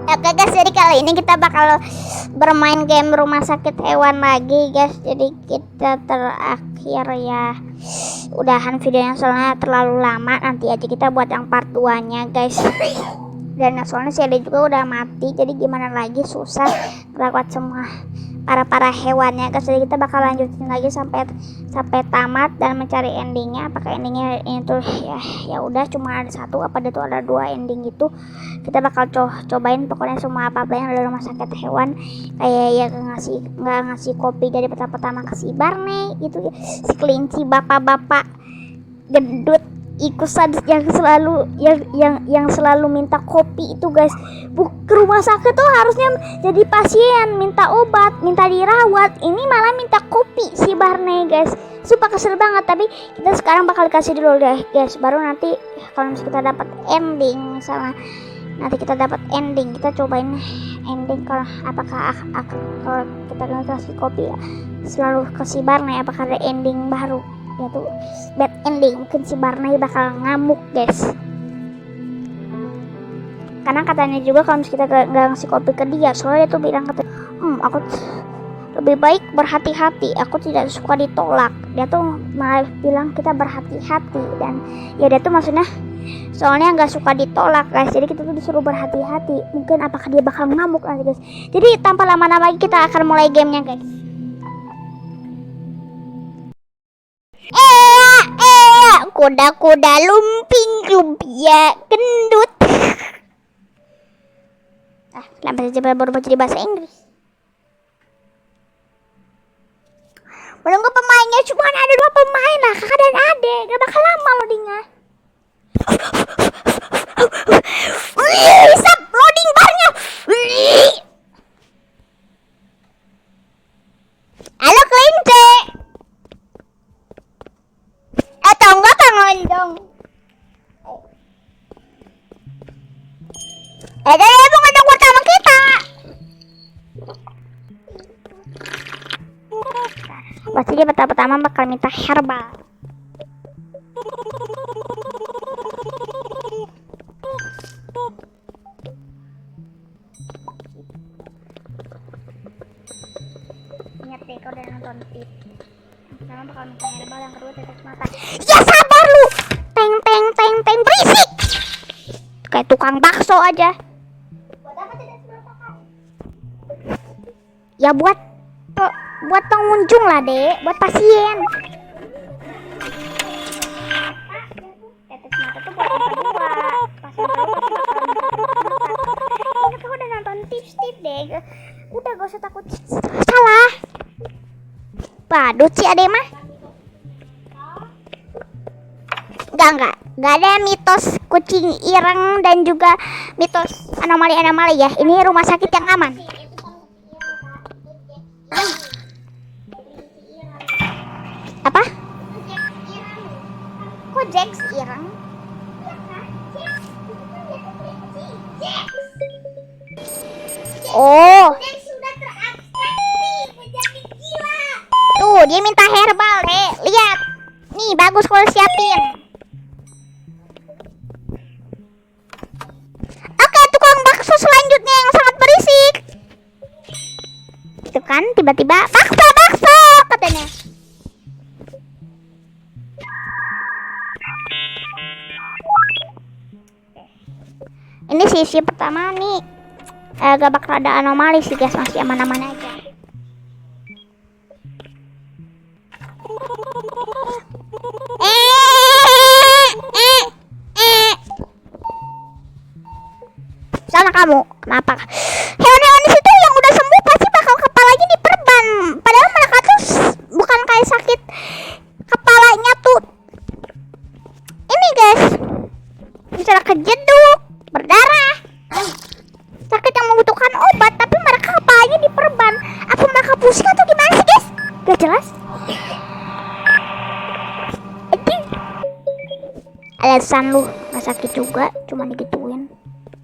Oke guys, jadi kali ini kita bakal bermain game rumah sakit hewan lagi guys. Jadi kita terakhir ya udahan videonya soalnya terlalu lama. Nanti aja kita buat yang part 2 nya guys. Dan soalnya si Ade juga udah mati, jadi gimana lagi, susah ngelawat semua para hewannya guys. Jadi kita bakal lanjutin lagi sampai tamat dan mencari endingnya. Apakah endingnya ini tuh ya udah cuma ada satu, apa itu ada 2 ending gitu. Kita bakal cobain pokoknya semua apa yang ada rumah sakit hewan. Kayak ya nggak ngasih kopi dari pertama ke si Barney gitu ya, si kelinci bapak-bapak gendut ikusan yang selalu minta kopi itu guys. Ke rumah sakit tuh harusnya jadi pasien, minta obat, minta dirawat, ini malah minta kopi si Barney guys. Sumpah kesel banget. Tapi kita sekarang bakal kasih dulu deh guys, baru nanti kalau misalnya kita dapat ending, misalnya nanti kita dapat ending, kita cobain ending kalau apakah kalau kita kasih kopi selalu ke si Barney, apakah ada ending baru yaitu bad ending. Mungkin si Barney bakal ngamuk guys, karena katanya juga kalau kita gak ngasih kopi ke dia, soalnya dia tuh bilang katanya aku lebih baik berhati-hati, aku tidak suka ditolak. Dia tuh malah bilang kita berhati-hati, dan ya dia tuh maksudnya soalnya nggak suka ditolak guys, jadi kita tuh disuruh berhati-hati. Mungkin apakah dia bakal ngamuk nanti guys. Jadi tanpa lama-lama lagi kita akan mulai gamenya guys. Kuda-kuda lumping lumpia gendut. Kenapa saja baru baca di bahasa Inggris? Menunggu pemainnya cuma ada 2 pemain lah, kakak dan adek. Gak bakal lama loadingnya. Bisa loading barnya. Halo kelinci. Atau enggak kan lonjong. Jadi emang ada pertama kita. Pasti dia pertama bakal minta herbal. Ingat deh kalau udah nonton tip. Yang pertama bakal minta herbal, yang kedua tetes mata. Ya sabar lu. Teng berisik. Kayak tukang bakso aja. Buat apa tetes mata kan? Ya buat pengunjung lah dek, buat pasien. Tetes mata tuh buat yang kedua. Pasien baru pasti bakal udah nonton tips deh. Udah gak usah takut salah. Padut sih ade mah. Gak ada mitos kucing ireng dan juga mitos anomali ya. Ini rumah sakit yang aman. Apa? Kok Jax ireng? Oh, tuh dia minta herbal deh. Lihat, nih bagus kalau siapin. Oke, tukang bakso selanjutnya yang sangat berisik. Itu kan tiba-tiba bakso katanya. Ini sisi pertama nih agak bakal ada anomali sih guys, masih aman-aman aja. Sana kamu, kenapa? Hewan-hewan di situ yang udah sembuh pasti bakal kepalanya diperban. Padahal mereka tuh bukan kayak sakit kepalanya tuh. Ini guys, misalnya kejeduk, berdarah, sakit yang membutuhkan obat, tapi mereka kepalanya diperban. Apa mereka pusing atau gimana sih guys? Gak jelas. Alasan lu gak sakit juga, cuma digituin.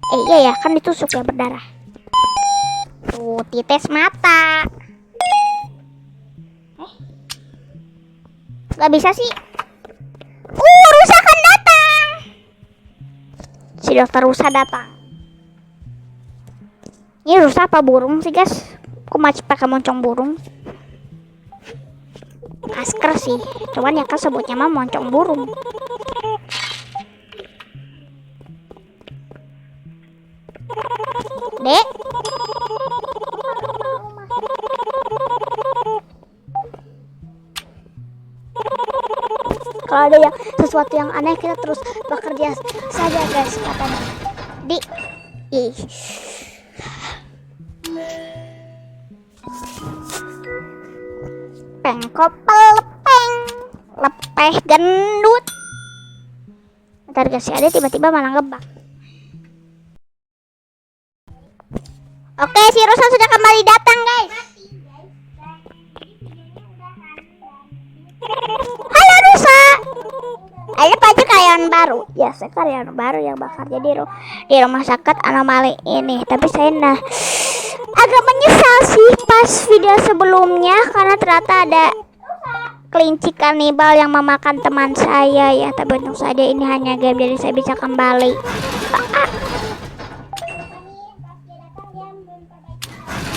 Iya ya, kan ditusuk ya berdarah. Tuh, tites mata. Gak bisa sih. Rusa kan datang. Si dokter Rusa datang. Ini rusak apa burung sih guys? Aku masih pakai moncong burung. Masker sih, cuman ya kan sebutnya mah moncong burung. Dek, kalau ada yang sesuatu yang aneh kita terus bekerja saja guys katanya. Ih. Pengkopel lepeng, lepeh gendut. Ntar guys, ada tiba-tiba malah ngebak. Oke, si Rosa sudah kembali datang guys. Halo Rosa. Ada aja karyawan baru. Ya, saya karyawan baru yang bekerja di rumah sakit anomali ini. Tapi saya agak menyesal sih pas video sebelumnya karena ternyata ada kelinci kanibal yang memakan teman saya ya. Tapi untung saja ini hanya game jadi saya bisa kembali.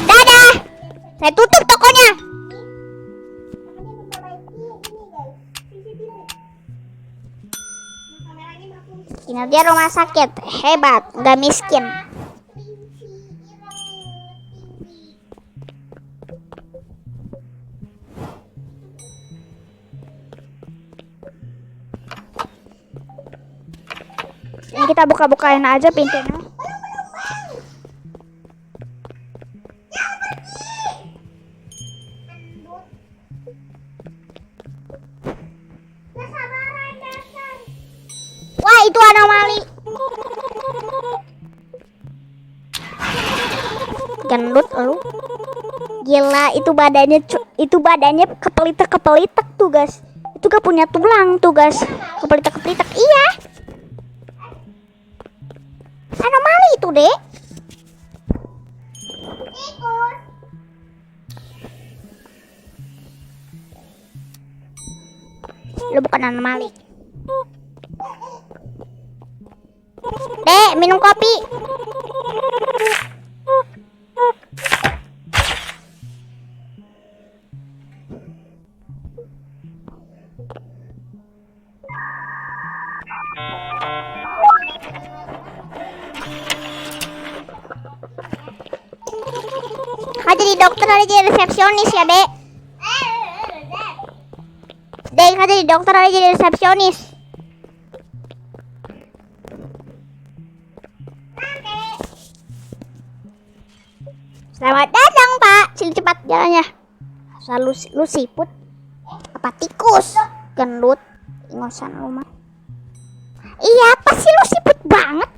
Dadah. Saya tutup tokonya. Kinerja rumah sakit hebat, gak miskin. Ini kita buka-bukain aja pintunya. Wah, itu anomali. Gendut lu. Gila, itu badannya kepelitek tuh guys. Itu gak punya tulang tuh guys. Kepelitek. Iya. Anomali itu, Dek. Lu bukan anomali. Dek, minum kopi. Jadi dokter ada jadi resepsionis ya, Dek. Dek, jadi dokter ada jadi resepsionis. Selamat datang, Pak. Sini cepat jalannya. Asal lu siput apa tikus? Gendut. Ingosan lu mah. Iya, apa sih lu siput banget?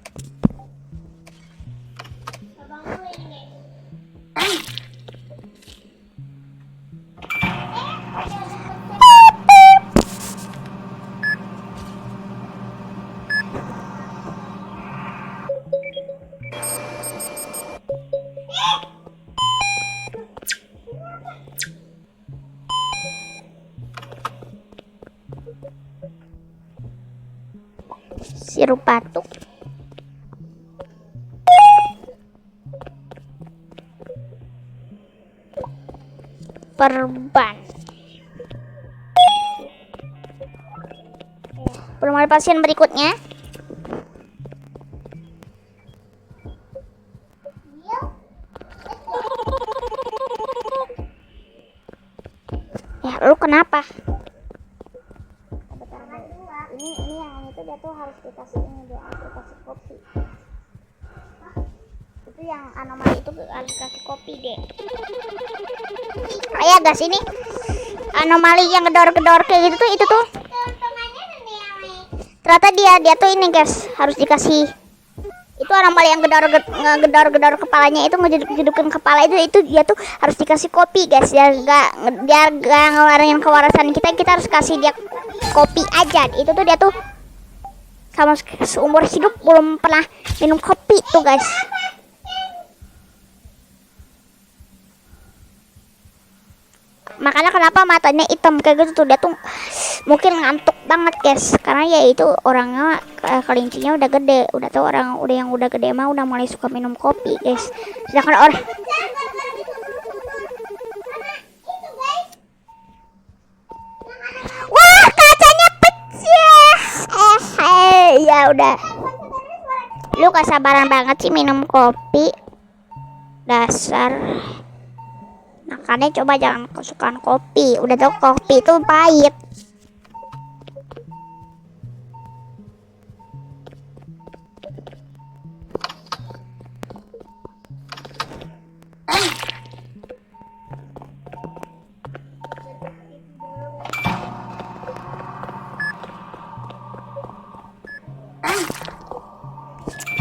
Sirup batuk. Perban. Belum ada pasien berikutnya. Ya, lu kenapa? Ini yang itu dia tuh harus dikasih ini, dia harus dikasih kopi. Itu yang anomali itu harus dikasih kopi deh. Kayak guys, ini anomali yang gedor-gedor kayak gitu tuh, itu tuh ternyata dia tuh ini guys, harus dikasih. Itu anomali yang gedor-gedor kepalanya itu, ngejeduk-jedukin kepala itu dia tuh harus dikasih kopi guys, biar gak ngeluarin kewarasan kita harus kasih dia kopi aja. Itu tuh dia tuh sama seumur hidup belum pernah minum kopi tuh guys. Makanya kenapa matanya hitam kayak gitu tuh, dia tuh mungkin ngantuk banget guys, karena ya itu orangnya kelincinya udah gede, udah tuh orang udah yang udah gede mah udah mulai suka minum kopi guys. Sedangkan orang wah kacanya pecah. Ya udah, lu kesabaran banget sih minum kopi dasar. Makanya coba jangan kesukaan kopi, udah tau kopi itu pahit.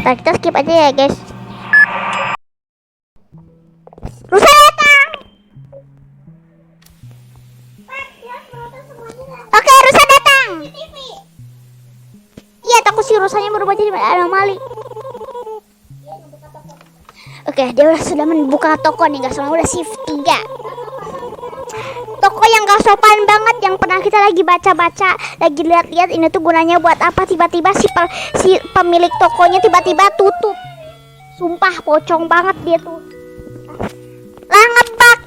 Nah, kita skip aja ya guys. Rusa datang. Oke, rusa datang. Iya, takut si rusanya berubah jadi anomali. Oke, dia sudah membuka toko nih guys, udah shift 3. Toko yang gak sopan banget, yang pernah kita lagi baca-baca, lagi lihat-lihat ini tuh gunanya buat apa, tiba-tiba si pemilik tokonya tiba-tiba tutup. Sumpah pocong banget dia tuh. Lah ngebug.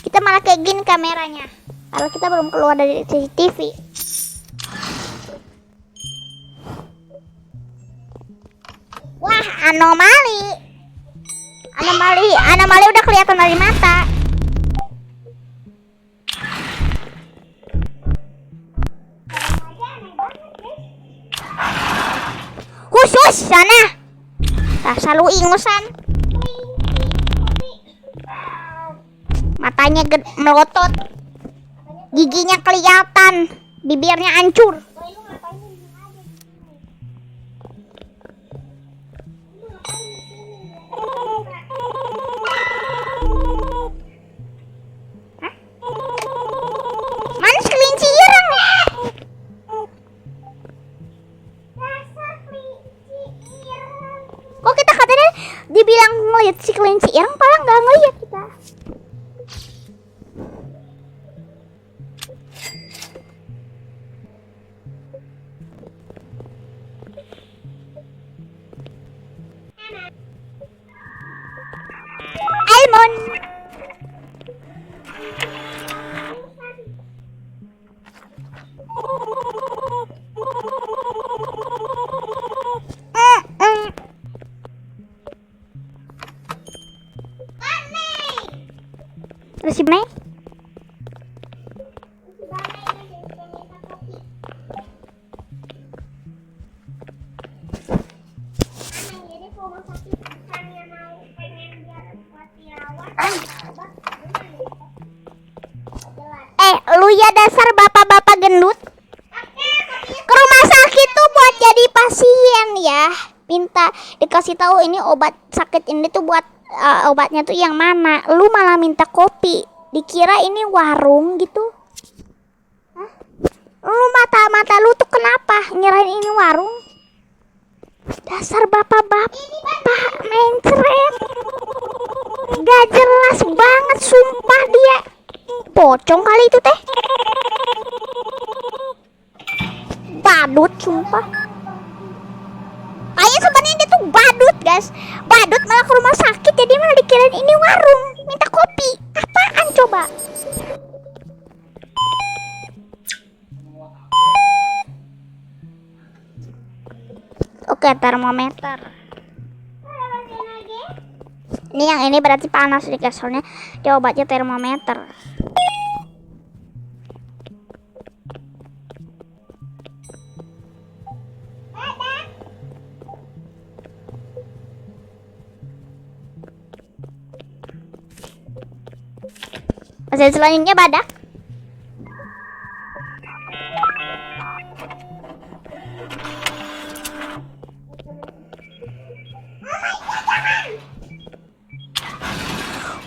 Kita malah kayak gini kameranya. Kalau kita belum keluar dari CCTV. Wah, anomali. Anomali udah kelihatan dari mata. Khusus sana. Selalu ingusan. Matanya melotot. Giginya kelihatan. Bibirnya hancur. Mana kelinci ireng? Kok kita katanya dibilang ngeliat si kelinci ireng, malah nggak ngeliat kita. Almond. Terus si Mei? Lu ya dasar bapak-bapak gendut. Ke rumah sakit tuh buat jadi pasien ya. Minta dikasih tahu ini obat sakit ini tuh buat obatnya tuh yang mana. Lu malah minta kopi. Dikira ini warung gitu. Hah? Lu mata lu tuh kenapa nyerahin ini warung? Dasar bapak-bapak mencret. Gak jelas banget sumpah dia. Pocong kali itu teh. Badut sumpah. Kayaknya sebenarnya dia tuh badut guys. Badut malah ke rumah sakit, jadi malah dikirain ini warung. Minta kopi. Apaan coba? Oke, termometer. Ini yang ini berarti panas nih guys, soalnya dia obatnya termometer. Pasien selanjutnya badak.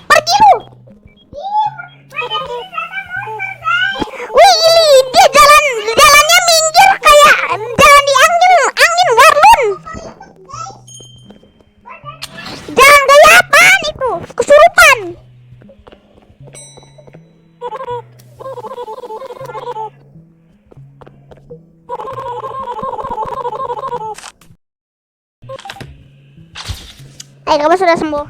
Pergi lu. Wih, dia jalannya minggir kayak jalan di angin warlun. Jalan kayak apaan itu? Kesurupan. Kamu sudah sembuh.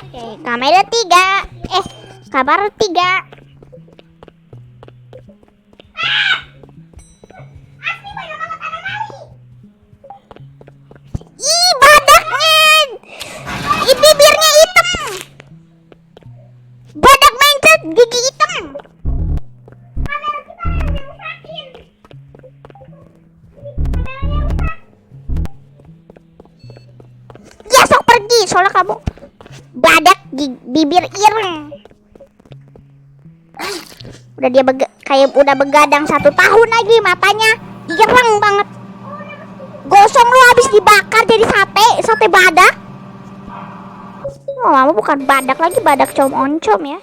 Oke, kamera 3. Kabar 3. Ih, badaknya. Ih, bibirnya hitam. Badak mencret gigi hitam. Ya sok pergi, soalnya kamu badak bibir ireng. Udah dia kayak udah begadang 1 tahun lagi, matanya ireng banget. Gosong lu habis dibakar jadi sate badak. Oh, mama bukan badak lagi, badak com-oncom ya.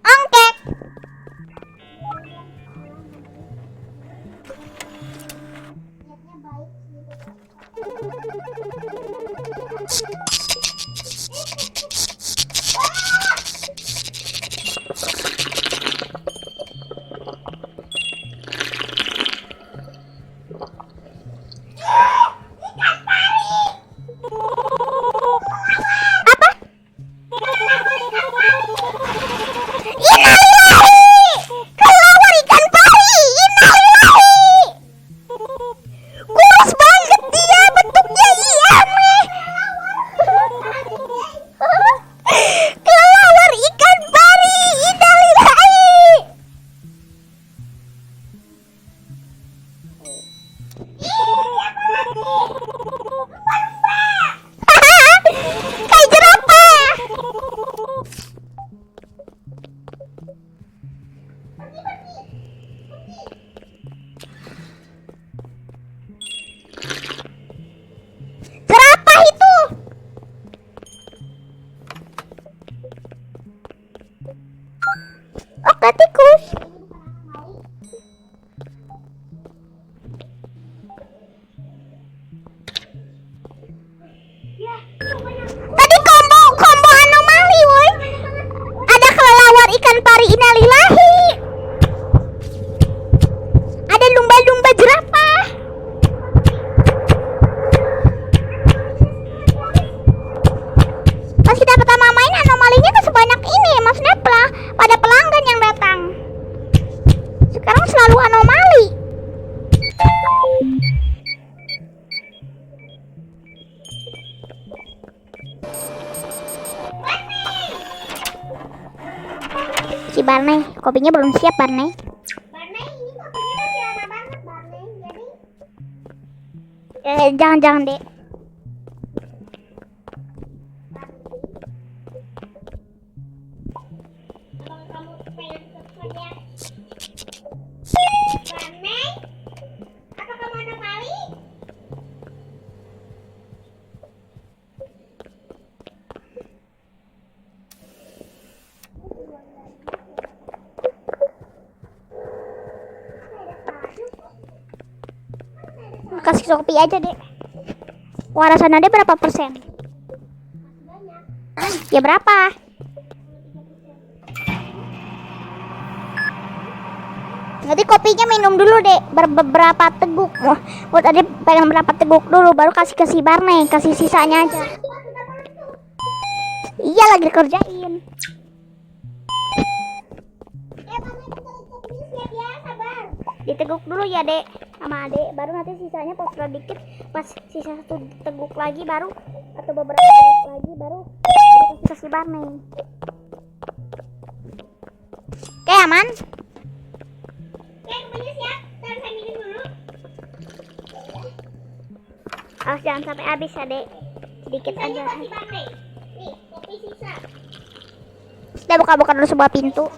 Angkek. Oke, tikus. Tadi combo anomali, woi. Ada kelelawar, ikan pari, innalillahi. Ada lumba-lumba jerapah. Pas kita pertama main, anomalinya tuh sebanyak ini. Maksudnya pada pelanggan yang datang. Sekarang selalu anomali. Si Barney, kopinya belum siap, Barney. Barney, ini kopinya masih lama banget, Barney. Jadi jangan deh. Barney, apa kamu anomali? Kasih kopi aja, Dek. Warasan Ade berapa persen? Ya berapa? Nanti kopinya minum dulu, Dek. Beberapa teguk. Buat Ade pengen berapa teguk dulu, baru kasih ke si Barney. Kasih sisanya aja. Iya, lagi kerjain. Diteguk dulu ya, Dek, sama Adek, baru nanti sisanya pas udah dikit, pas sisa 1 teguk lagi baru, atau beberapa teguk lagi baru kasih Barney. Oke, aman? Oke, kopinya siap. Ntar saya minum dulu. Awas jangan sampai habis ya, Dek. Sedikit aja. Nih, kopi sisa. Udah buka-buka dulu sebuah pintu.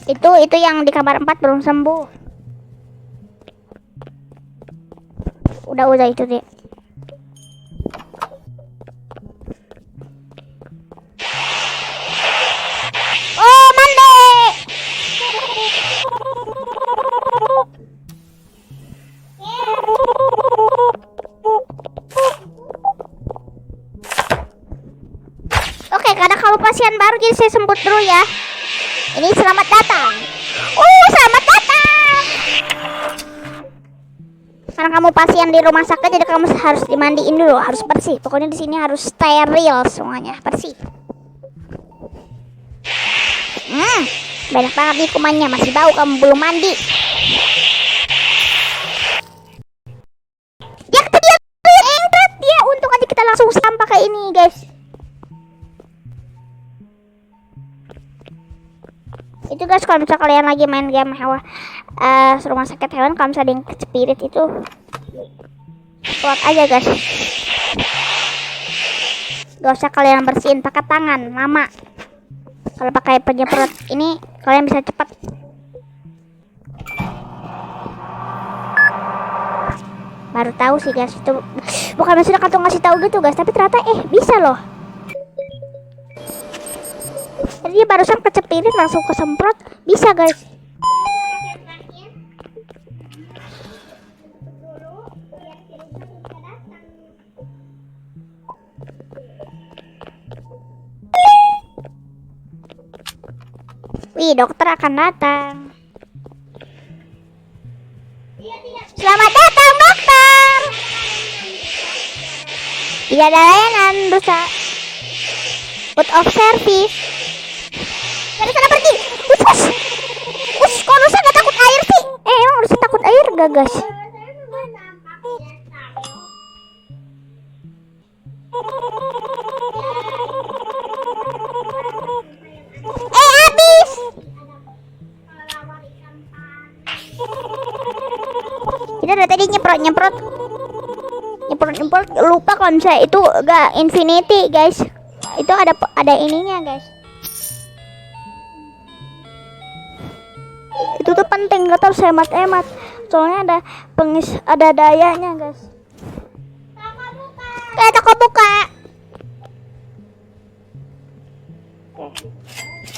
Itu yang di kamar 4 belum sembuh. Udah itu deh. Oh, mandi. Oke, karena kamu pasien baru jadi saya sebut dulu ya. Ini selamat datang. Selamat datang. Karena kamu pasien di rumah sakit, jadi kamu harus dimandiin dulu, harus bersih. Pokoknya di sini harus steril semuanya, bersih. Banyak banget nih kumannya, masih bau kamu belum mandi. Ya dia untung aja kita langsung sampai pakai ini, guys. Itu guys, kalau misalnya kalian lagi main game hewan rumah sakit hewan, kalau misalnya ada yang spirit itu kuat aja guys. Gak usah kalian bersihin pakai tangan, lama. Kalau pakai penyemprot ini kalian bisa cepat. Baru tahu sih guys, itu bukan maksudnya kartu ngasih tahu gitu guys, tapi ternyata bisa loh. Jadi dia barusan kecepirit langsung kesemprot, bisa guys. Wih, dokter akan datang. Selamat datang dokter. Tidak ada layanan, rusak. Out of service. Dari sana pergi. Kok rusak gak takut air sih? Emang rusak takut air gak guys? Habis. Kita udah tadi nyemprot lupa kalau misalnya itu gak infinity guys. Itu ada ininya guys. Itu tuh penting, gak harus hemat-hemat. Soalnya ada dayanya guys. Toko buka.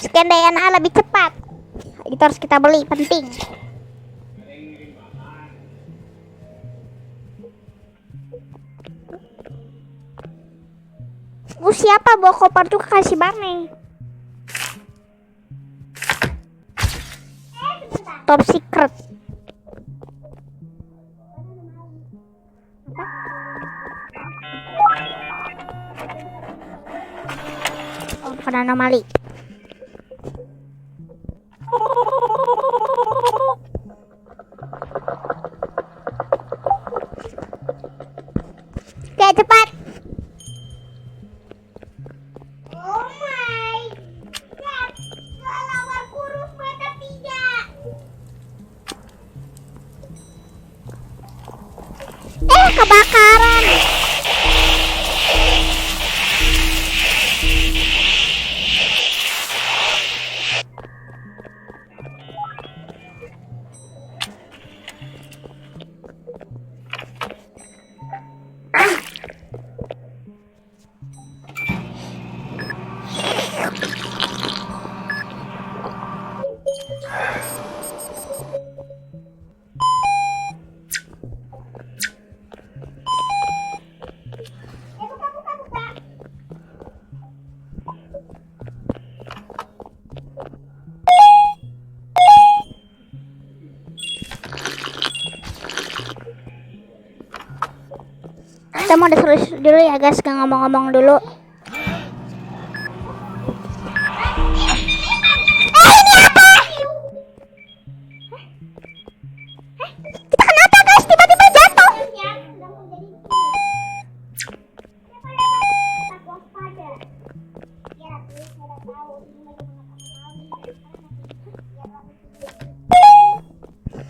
Scan DNA lebih cepat. Itu harus kita beli, penting. Siapa bawa koper tuh kasih Barney. Top secret. Oh, bukan anomali. Oke, cepat. Kebakaran. Kita mau disuruh dulu ya guys, gak ngomong-ngomong dulu. Ini apa? Kita kenapa guys? Tiba-tiba jatuh.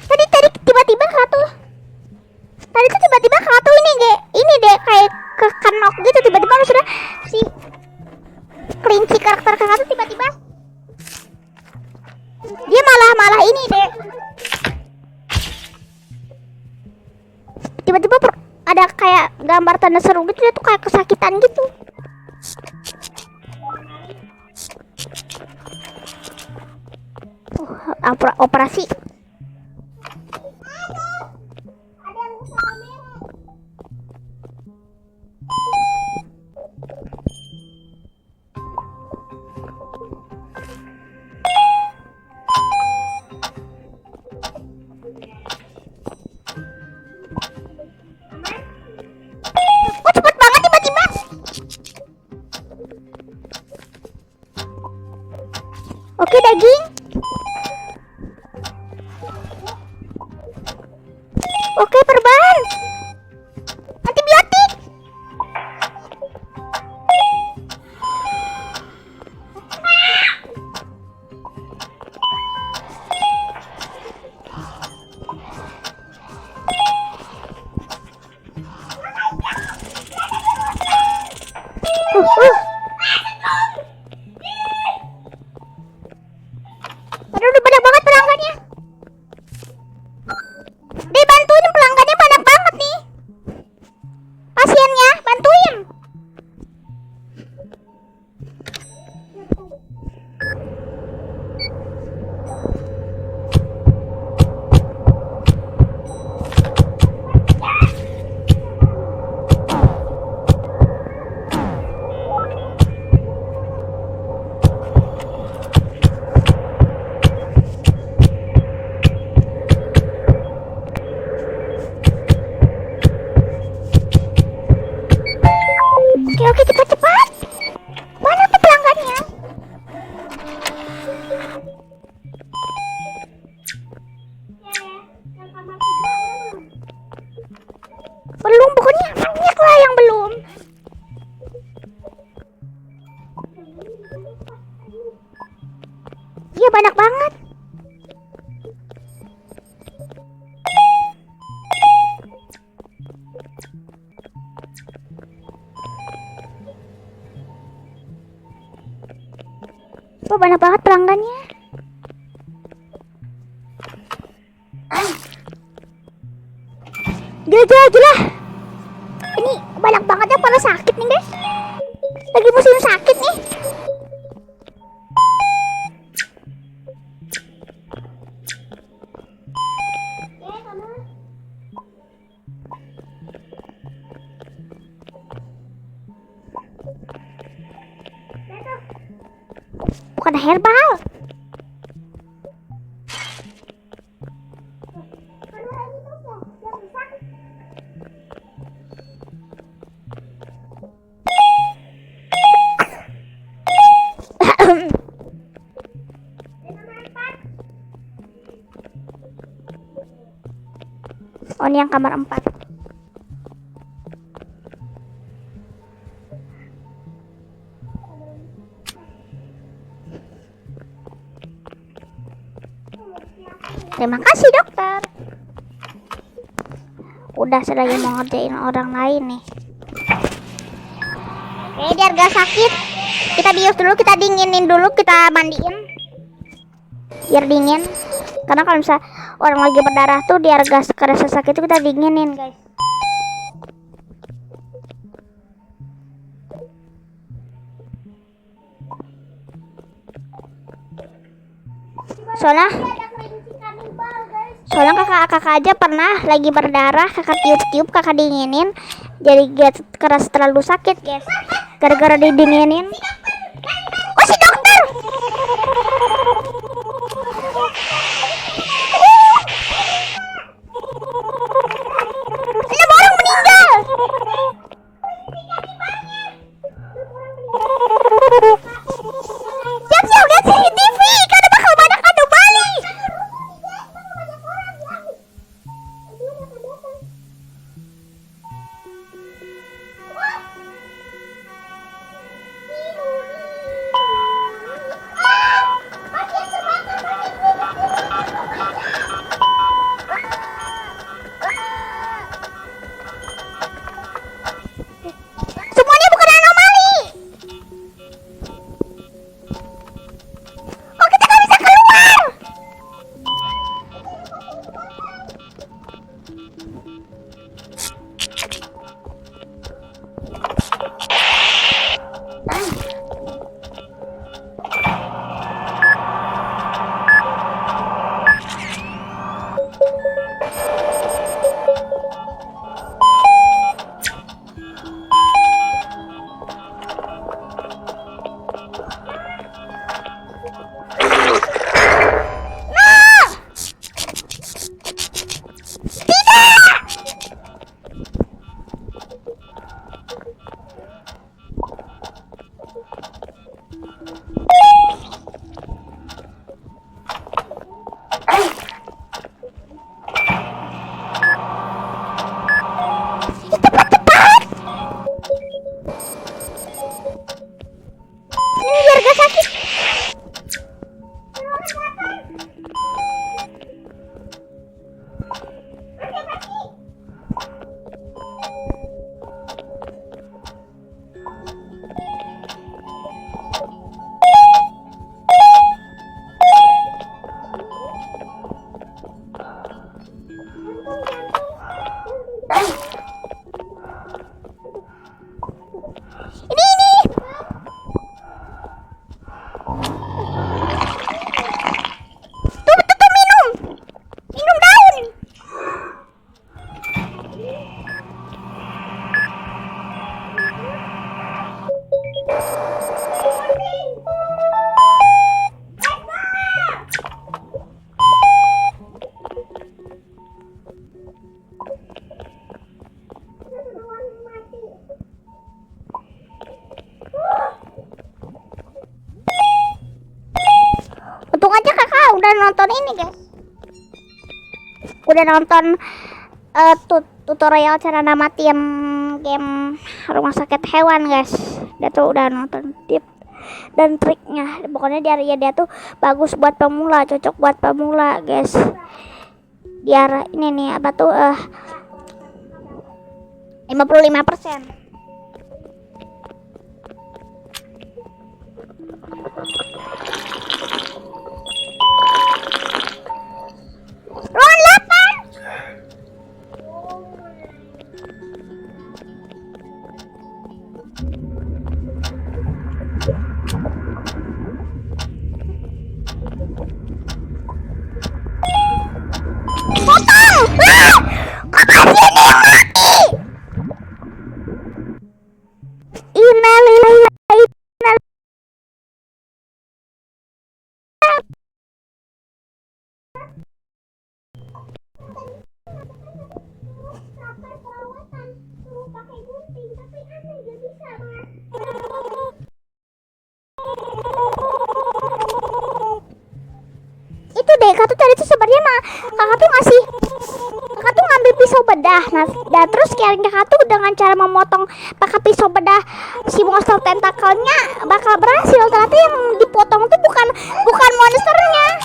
Tadi tiba-tiba jatuh. Tadi tuh tiba-tiba jatuh ini deh kayak kekenok gitu, tiba-tiba sudah ini deh. Tiba-tiba ada kayak gambar tanda seru gitu, dia tuh kayak kesakitan gitu. Operasi. Oh, cepet banget tiba-tiba. Oke, daging. Oke, perban. Antibiotik. Aduh, udah banyak banget pelanggannya. Dibantuin, pelanggannya banyak banget nih. Pasiennya, bantuin. Oke, cepat-cepat. Mana tuh pelanggannya? Belum, pokoknya banyak lah yang belum. Iya, banyak banget. Oh, banyak banget pelanggannya. Gila. Ini banyak banget yang pada sakit nih, guys. Lagi musim sakit nih. Bukan herbal. Oh, ini yang kamar 4. Terima kasih, dokter. Udah, saya lagi mau ngerjain orang lain nih. Oke, biar gak sakit, kita bius dulu, kita dinginin dulu, kita mandiin biar dingin. Karena kalau misalnya orang lagi berdarah tuh, biar gak kerasa sakit itu kita dinginin, guys. Soalnya kakak aja pernah lagi berdarah, kakak tiup-tiup, kakak dinginin, jadi gak keras terlalu sakit, guys. Gara-gara didinginin. Oh, si dokter. Ada orang meninggal. Siap-siap, lihat CCTV, karena bakal banyak anomali. udah nonton ini guys, udah nonton tutorial cara namatin game rumah sakit hewan guys. Dia tuh udah nonton tip dan triknya. Pokoknya dia tuh bagus buat pemula, cocok buat pemula guys. Biar ini nih apa tuh 55%. Ruang 8. Potong! Kok kasih ini mati? Innalillahi. Itu deh, kakak tuh tadi tuh sebenarnya kakak tuh ngambil pisau bedah. Nah terus kakak tuh dengan cara memotong pakai pisau bedah si monster tentakelnya bakal berhasil. Ternyata yang dipotong tuh bukan monsternya,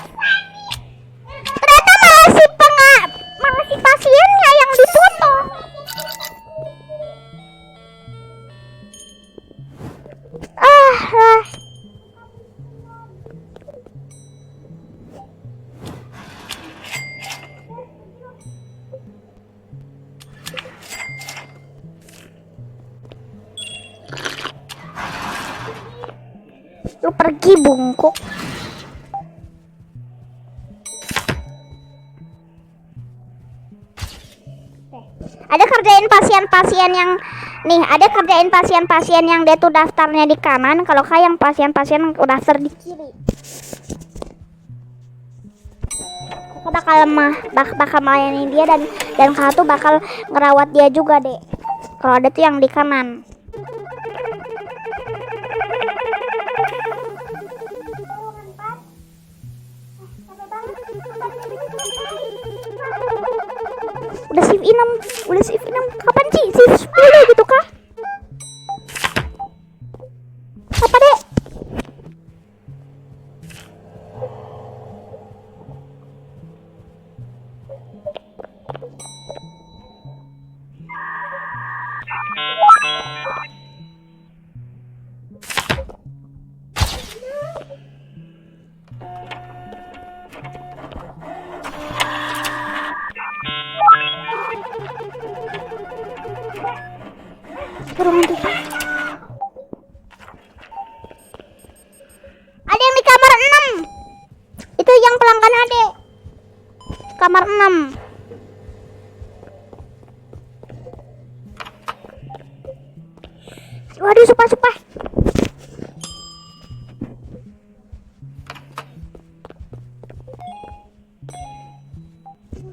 ternyata malah si pasiennya yang dipotong. Lu pergi bungkuk. Ada kerjain pasien-pasien yang nih, ada kerjain pasien-pasien yang dia tuh daftarnya di kanan, kalau kayak yang pasien-pasien yang daftar di kiri. Kakak bakal melayani dia dan kakak tuh bakal ngerawat dia juga deh. Kalau ada tuh yang di kanan. Udah shift 6. Kapan sih shift 10 gitu kah? Apa deh? Ada yang di kamar 6. Itu yang pelanggan adek. Kamar 6. Waduh, sumpah.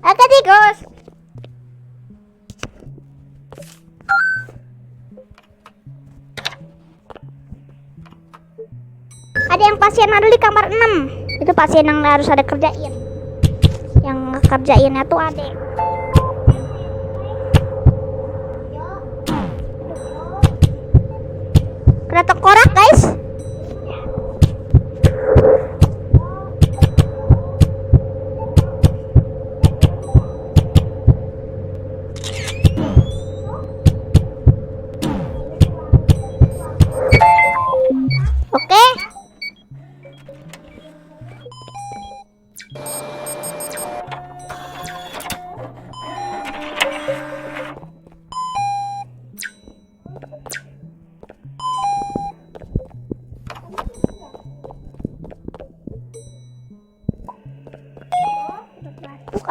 Agak tikus. Ada yang pasien ada di kamar 6. Itu pasien yang harus ada kerjain. Yang kerjainnya tuh adek. Kena tengkorak guys. Oke.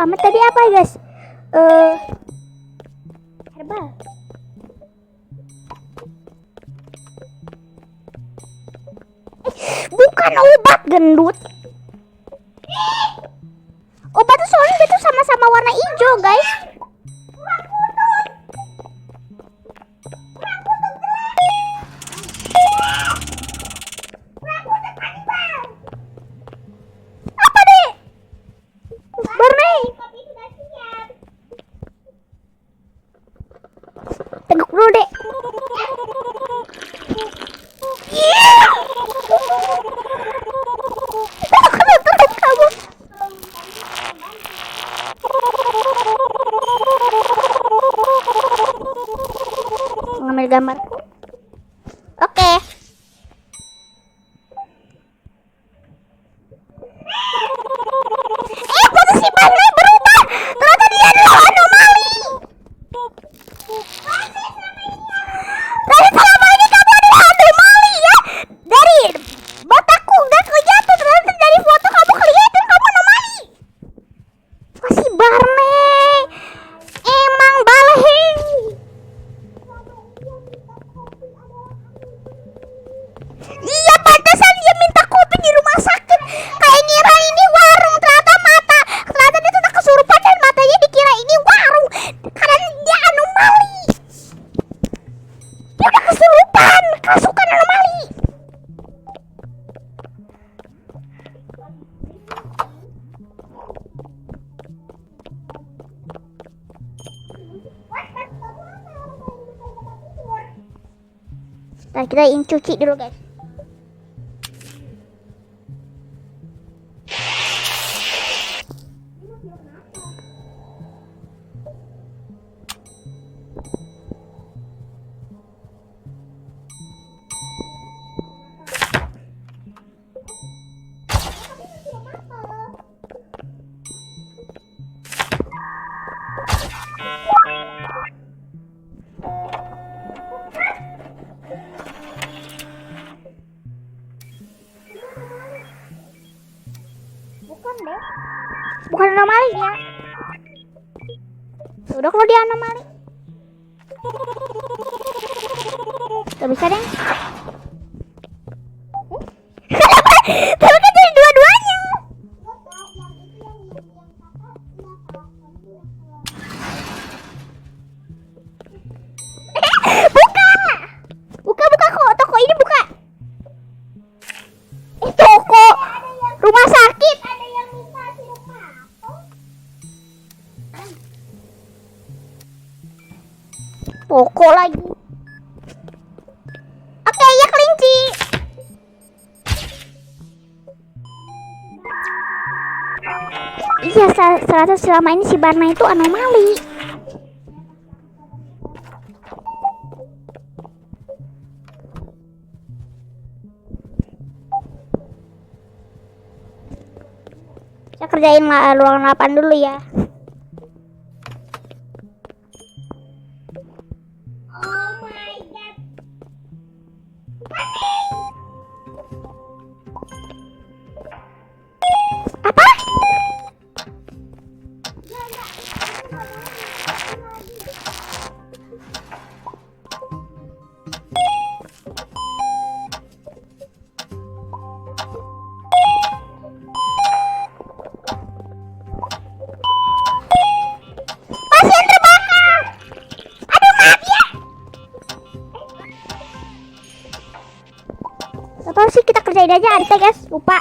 Amat tadi apa guys? Herbal. Bukan obat gendut. Obat tuh soalnya itu sama-sama warna hijau guys. Apa deh? Barney. Teguk dulu dek. Kamu. Ngambil gambarku. Oke. Posisi Barney berubah. Ternyata dia adalah anomali. Dari selama ini kamu adalah anomali ya. Dari botakku gak kelihatan, ternyata dari foto kamu kelihatan kamu anomali. Masih Barney. Emang balehing. Iya, pantesan dia minta kopi di rumah sakit. Kayak ngira ini warung, ternyata dia tuh kesurupan dan matanya dikira ini warung. Karena dia anomali. Dia udah kesurupan, kerasukan anomali. Nah, kita ingin cuci dulu guys. Bukan anomali ya. Udah kalau dia anomali. Gak bisa deh. Tapi kan jadi dua-duanya. Buka kok. Toko ini buka. Toko rumah sakit. Toko lagi. Oke, ya kelinci. Iya, ternyata selama ini si Barney itu anomali. Saya kerjain ruangan 8 dulu ya. Apa? Pasien terbakar. Aduh, maaf ya. Gak tau sih, kita kerjain aja Arte guys, lupa.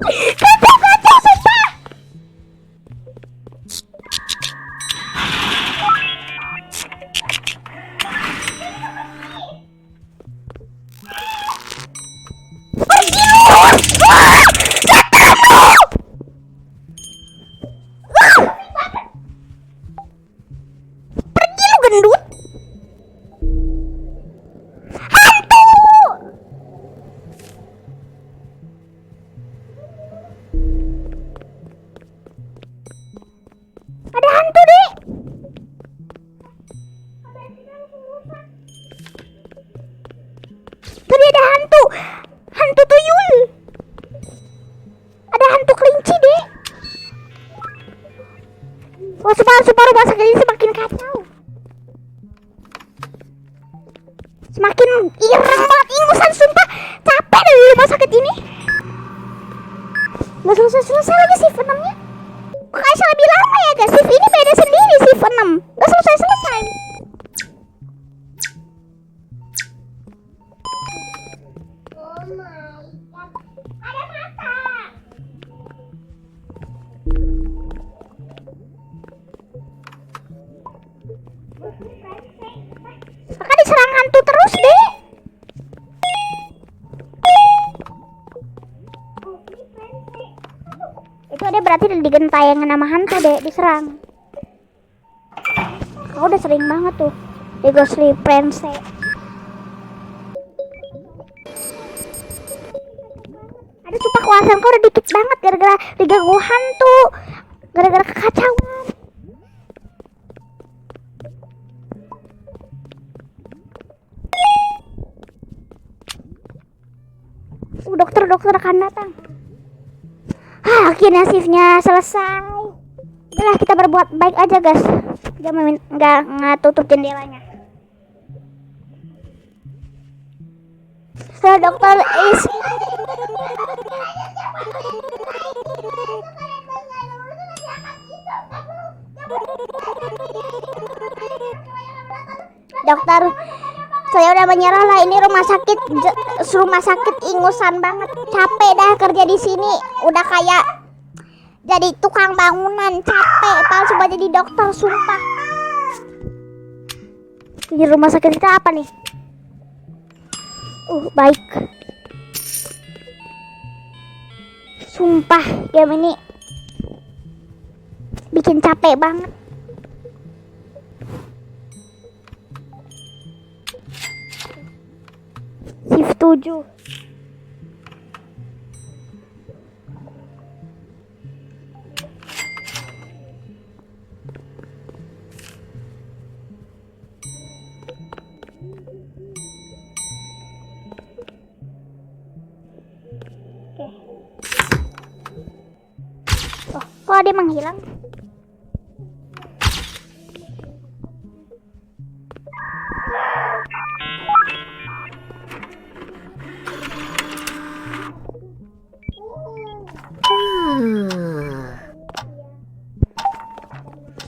Kacau, sumpah. Pergi lu. Pergi lu gendut. Hantu. Ada hantu deh. Tadi ada hantu. Hantu tuyul. Ada hantu kelinci deh. Wah, sumpah rumah sakit ini semakin kacau. Semakin ireng banget, ingusan, sumpah. Capek dari rumah sakit ini. Gak selesai lagi shift 6-nya. Makanya lebih lama ya guys. Shift ini beda sendiri, shift 6. Gak selesai. Oh my god. Ada mata. Kakak diserang hantu terus deh. Itu ada berarti digentayangan sama hantu deh, diserang. Kau udah sering banget tuh di Ghostly Friends. Ada sumpah kuasaan kau udah dikit banget gara-gara diganggu hantu, gara-gara kekacauan. Dokter akan datang. Akhirnya shiftnya selesai. Udah kita berbuat baik aja guys. Nggak tutup jendelanya. So, dokter is dokter, saya udah menyerah lah, ini rumah sakit ingusan banget. Capek dah kerja di sini, udah kayak jadi tukang bangunan, capek palsu aja jadi dokter, sumpah. Di rumah sakit kita apa nih? Baik. Sumpah game ini bikin capek banget. Shift 7. Kok ada menghilang?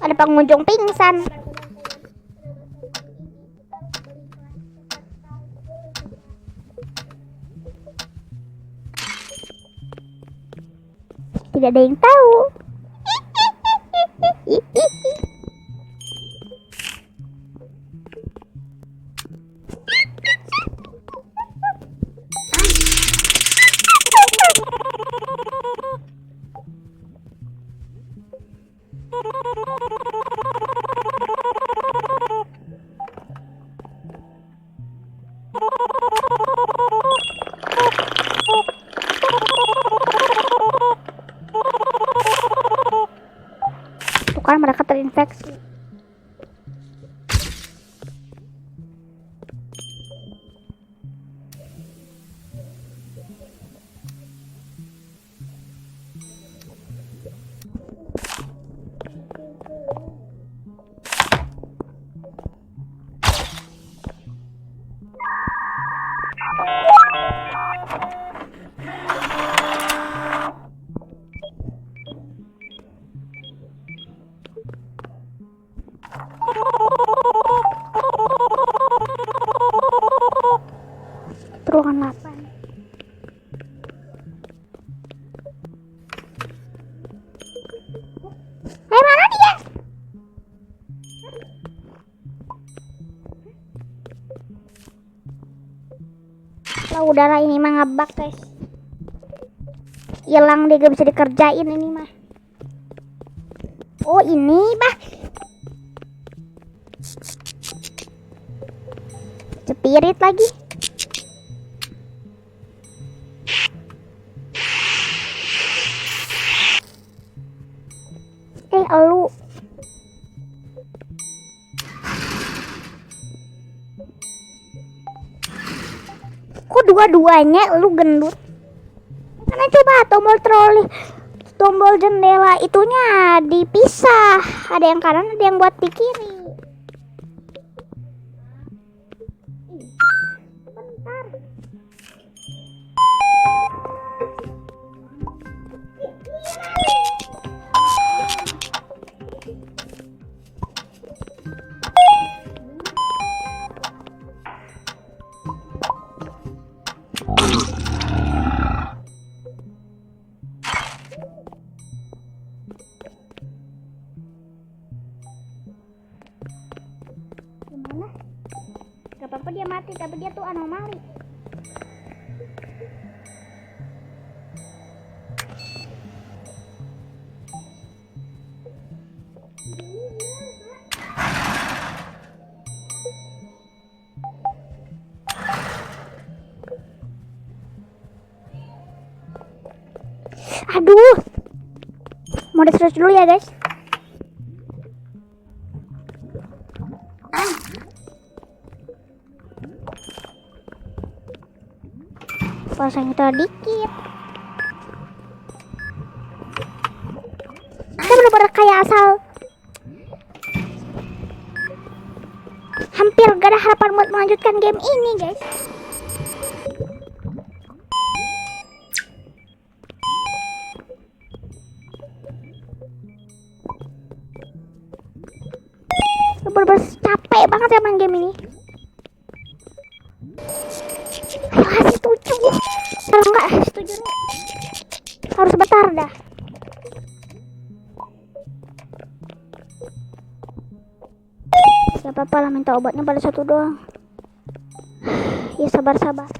Ada pengunjung pingsan. Tidak ada yang tahu. Tuh kan mereka terinfeksi. Ruangan 8. Mana dia? Lah udara ini mah ngebug guys. Hilang dia, gak bisa dikerjain ini mah. Oh ini bah. Spirit lagi. Elu. Kok dua-duanya lu gendut? Karena coba tombol tombol jendela itunya dipisah, ada yang kanan ada yang buat di kiri. Bentar. Gimana? Gak apa-apa dia mati, tapi dia tuh anomali. Aduh, mau di-search dulu ya guys. Pasang itu dikit. Kita bener-bener kayak asal. Hampir gak ada harapan buat melanjutkan game ini guys. Bener-bener capek banget ya main game ini. Ayo kasih setuju. Kalau nggak setuju harus bentar dah. Gak apa-apa lah, minta obatnya pada satu doang. Ya sabar-sabar.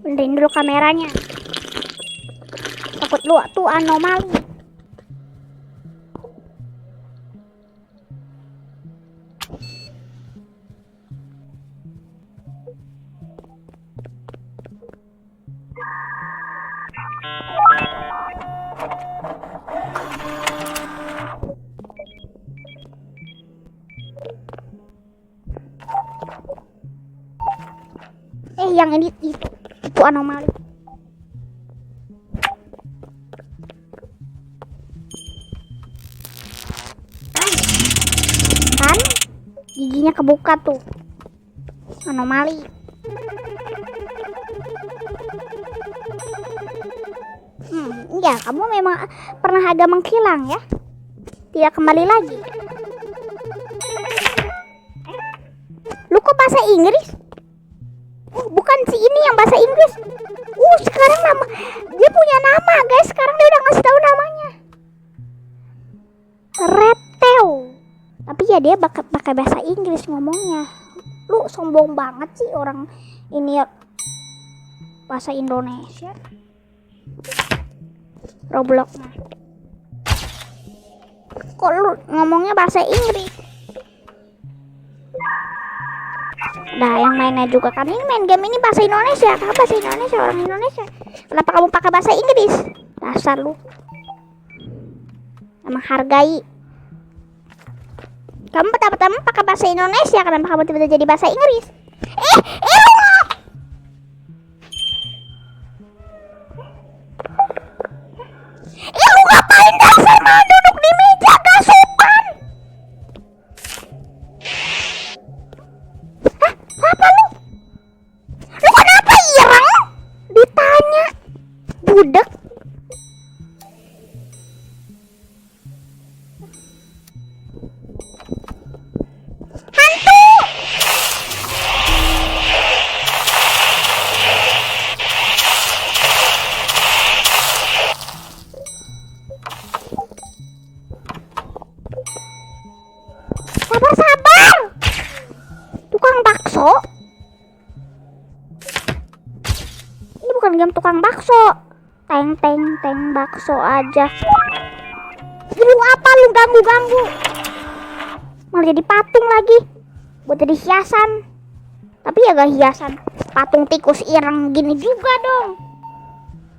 Benerin dulu kameranya. Takut lu tuh anomali. Yang ini itu anomali. Kan giginya kebuka tuh. Anomali. Ya, kamu memang pernah agak menghilang ya. Tidak kembali lagi. Lu kok bahasa Inggris? Bukan si ini yang bahasa Inggris. Sekarang nama dia punya nama guys. Sekarang dia udah ngasih tahu namanya. Reteo. Tapi ya dia pakai bahasa Inggris ngomongnya. Lu sombong banget sih orang ini ya bahasa Indonesia. Roblox mah. Kok lu ngomongnya bahasa Inggris? Nah, yang mainnya juga kan ini main game ini bahasa Indonesia. Kamu bahasa Indonesia, orang Indonesia. Kenapa kamu pakai bahasa Inggris? Dasar lu. Emang hargai. Kamu pertama-tama pakai bahasa Indonesia, kenapa kamu tiba-tiba jadi bahasa Inggris? Lu ngapain dasar malah duduk di meja, gak sopan. Apa lu? Lu kenapa ireng? Ditanya. Budek. Hantu. Sabar-sabar. Tukang bakso. Ini bukan game tukang bakso. Teng bakso aja. Lu apa lu ganggu-ganggu? Malah jadi patung lagi. Buat jadi hiasan. Tapi ya gak hiasan patung tikus ireng gini juga dong.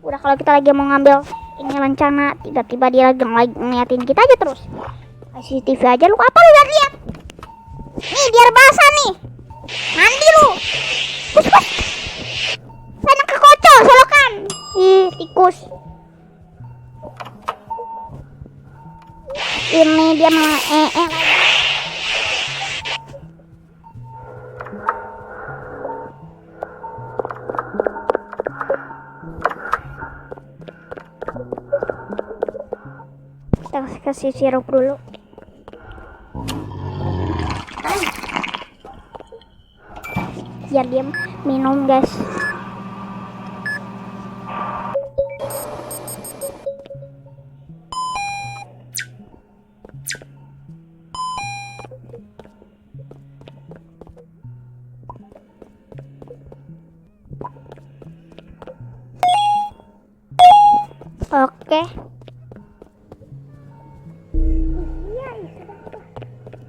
Udah kalau kita lagi mau ngambil ini rencana, tiba-tiba dia lagi ngeliatin kita aja terus. CCTV aja lu, apa lu lihat? Nih biar basah nih. Mandi lu. Pus. Sana ke kocok solokan. Ih, tikus. Ini dia lagi. Kita kasih sirup dulu. Biar dia minum, guys. Oke.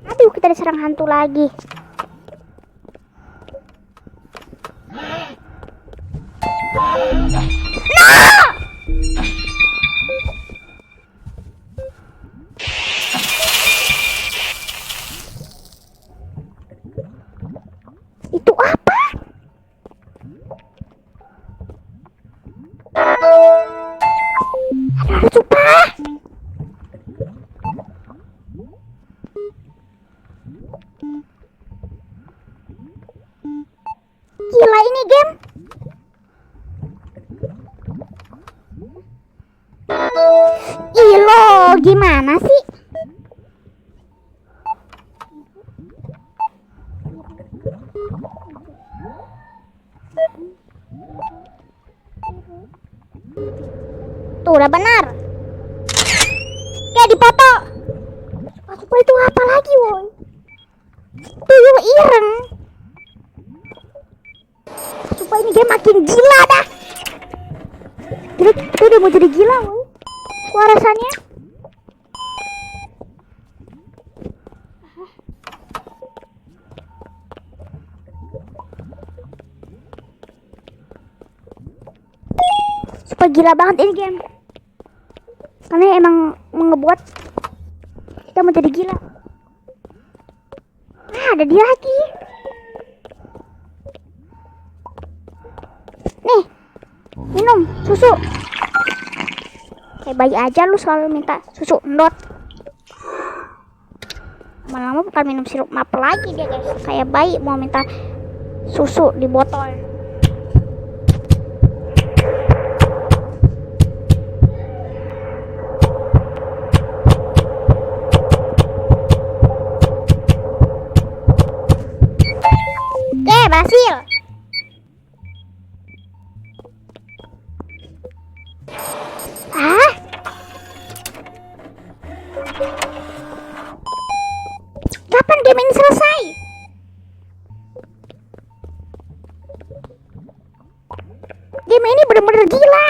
Aduh, kita diserang hantu lagi. Itu apa? Ada coba. Gila ini game. Ilo, gimana sih? Tuh udah benar. Kayak dipoto. Apa itu apa lagi, woi? Tuyul ireng. Supaya ini game makin gila dah. Tuh udah mau jadi gila, woi. Rasanya. Super gila banget ini game. Karena emang ngebuat kita mau jadi gila. Ada dia lagi. Nih, minum susu. Kayak bayi aja lu selalu minta susu endot. Lama-lama bukan minum sirup maple lagi dia, guys. Kayak bayi mau minta susu di botol. Oke, berhasil. Kapan game ini selesai? Game ini bener-bener gila.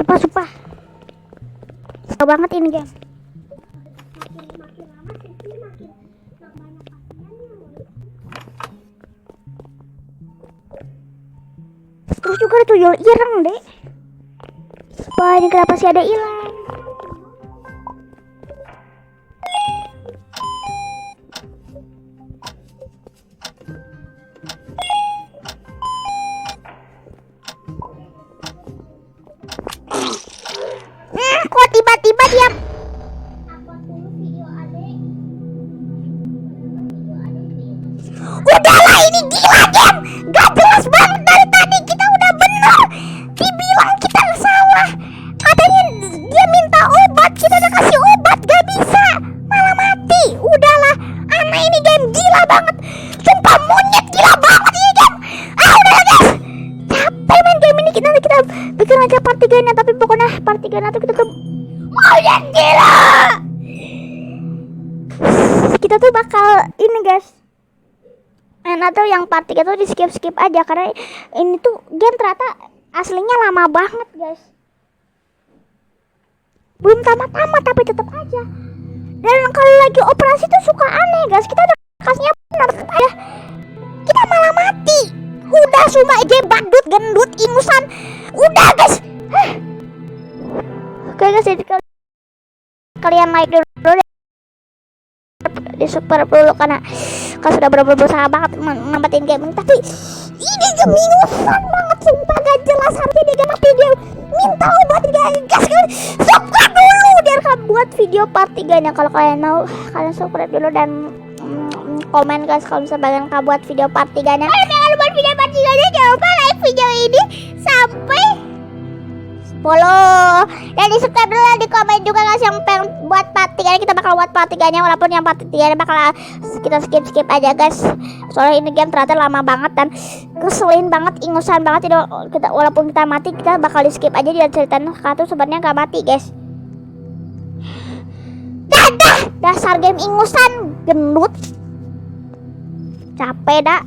Sumpah. Suka banget ini game. Terus juga ada tuyul ireng, dek. Wah, ini kenapa sih ada hilang? Kok tiba-tiba dia udahlah, ini gila game. Gak jelas banget dari tadi. Kita udah bener dibilang kita salah. Katanya dia minta obat, kita udah kasih obat, gak bisa, malah mati. Udahlah, anak ini game gila banget. Sumpah monyet gila banget ini game. Udahlah guys, capek main game ini. Kita bikin aja part 3 nya. Tapi pokoknya part 3 nanti kita tuh monyet gila. kita tuh bakal ini guys, atau yang part 3 tuh di skip aja karena ini tuh game ternyata aslinya lama banget guys, belum tamat tapi tetap aja. Dan kalau lagi operasi tuh suka aneh guys, kita udah kasihnya benar aja kita malah mati. Udah cuma aja badut gendut ingusan udah guys. Oke guys, jadi kalian like dulu di super dulu karena kan sudah berusaha banget namatin game ini, tapi ini kebingungan banget sumpah, gak jelas. Harusnya dia gak video minta buat 3 guys, subscribe dulu biar kamu buat video part 3 nya. Kalau kalian mau, kalian subscribe dulu dan komen guys kalau misalnya kalian buat video part 3 nya. Jangan lupa buat video part 3 nya, jangan lupa like video ini sampai follow dan di subscribe dulu, di komen juga guys yang pengen buat part 3 nya. Kita bakal buat part 3 nya walaupun yang part 3 nya bakal kita skip aja guys, soalnya ini game ternyata lama banget dan keselin banget, ingusan banget. Jadi kita, walaupun kita mati kita bakal di skip aja, dia ceritain kartu sebenarnya gak mati guys. Dadah, dasar game ingusan gendut, capek dah.